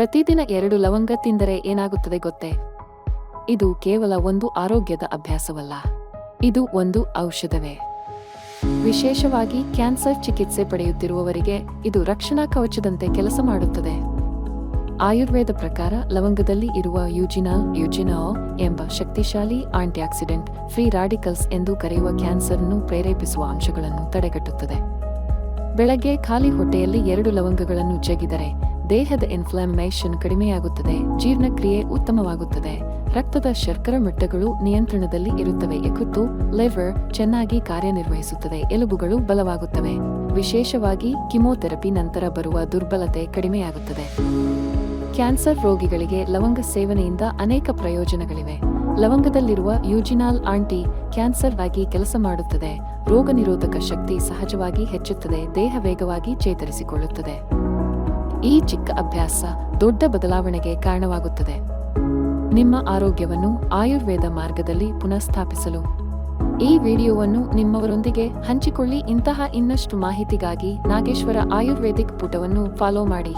ಪ್ರತಿದಿನ 2 ಲವಂಗ ತಿಂದರೆ ಏನಾಗುತ್ತದೆ ಗೊತ್ತೇ? ಇದು ಕೇವಲ ಒಂದು ಆರೋಗ್ಯದ ಅಭ್ಯಾಸವಲ್ಲ, ಇದು ಒಂದು ಔಷಧವೇ. ವಿಶೇಷವಾಗಿ ಕ್ಯಾನ್ಸರ್ ಚಿಕಿತ್ಸೆ ಪಡೆಯುತ್ತಿರುವವರಿಗೆ ಇದು ರಕ್ಷಣಾ ಕವಚದಂತೆ ಕೆಲಸ ಮಾಡುತ್ತದೆ. ಆಯುರ್ವೇದ ಪ್ರಕಾರ ಲವಂಗದಲ್ಲಿ ಇರುವ ಯುಜಿನಾಲ್ ಎಂಬ ಶಕ್ತಿಶಾಲಿ ಆಂಟಿಆಕ್ಸಿಡೆಂಟ್ ಫ್ರೀ ರಾಡಿಕಲ್ಸ್ ಎಂದು ಕರೆಯುವ ಕ್ಯಾನ್ಸರ್ನ್ನು ಪ್ರೇರೇಪಿಸುವ ಅಂಶಗಳನ್ನು ತಡೆಗಟ್ಟುತ್ತದೆ. ಬೆಳಗ್ಗೆ ಖಾಲಿ ಹೊಟ್ಟೆಯಲ್ಲಿ 2 ಲವಂಗಗಳನ್ನು ಜಗಿದರೆ ದೇಹದ ಇನ್ಫ್ಲಮೇಷನ್ ಕಡಿಮೆಯಾಗುತ್ತದೆ, ಜೀರ್ಣಕ್ರಿಯೆ ಉತ್ತಮವಾಗುತ್ತದೆ, ರಕ್ತದ ಶರ್ಕರ ಮಟ್ಟಗಳು ನಿಯಂತ್ರಣದಲ್ಲಿ ಇರುತ್ತವೆ, ಯಕೃತ್ತು ಲಿವರ್ ಚೆನ್ನಾಗಿ ಕಾರ್ಯನಿರ್ವಹಿಸುತ್ತದೆ, ಎಲುಬುಗಳು ಬಲವಾಗುತ್ತವೆ. ವಿಶೇಷವಾಗಿ ಕಿಮೋಥೆರಪಿ ನಂತರ ಬರುವ ದುರ್ಬಲತೆ ಕಡಿಮೆಯಾಗುತ್ತದೆ. ಕ್ಯಾನ್ಸರ್ ರೋಗಿಗಳಿಗೆ ಲವಂಗ ಸೇವನೆಯಿಂದ ಅನೇಕ ಪ್ರಯೋಜನಗಳಿವೆ. ಲವಂಗದಲ್ಲಿರುವ ಯುಜಿನಾಲ್ ಆಂಟಿ ಕ್ಯಾನ್ಸರ್ ಆಗಿ ಕೆಲಸ ಮಾಡುತ್ತದೆ, ರೋಗ ನಿರೋಧಕ ಶಕ್ತಿ ಸಹಜವಾಗಿ ಹೆಚ್ಚುತ್ತದೆ, ದೇಹ ವೇಗವಾಗಿ ಚೇತರಿಸಿಕೊಳ್ಳುತ್ತದೆ. ಈ ಚಿಕ್ಕ ಅಭ್ಯಾಸ ದೊಡ್ಡ ಬದಲಾವಣೆಗೆ ಕಾರಣವಾಗುತ್ತದೆ. ನಿಮ್ಮ ಆರೋಗ್ಯವನ್ನು ಆಯುರ್ವೇದ ಮಾರ್ಗದಲ್ಲಿ ಪುನಃಸ್ಥಾಪಿಸಲು ಈ ವಿಡಿಯೋವನ್ನು ನಿಮ್ಮವರೊಂದಿಗೆ ಹಂಚಿಕೊಳ್ಳಿ. ಇಂತಹ ಇನ್ನಷ್ಟು ಮಾಹಿತಿಗಾಗಿ ನಾಗೇಶ್ವರ ಆಯುರ್ವೇದಿಕ್ ಪುಟವನ್ನು ಫಾಲೋ ಮಾಡಿ.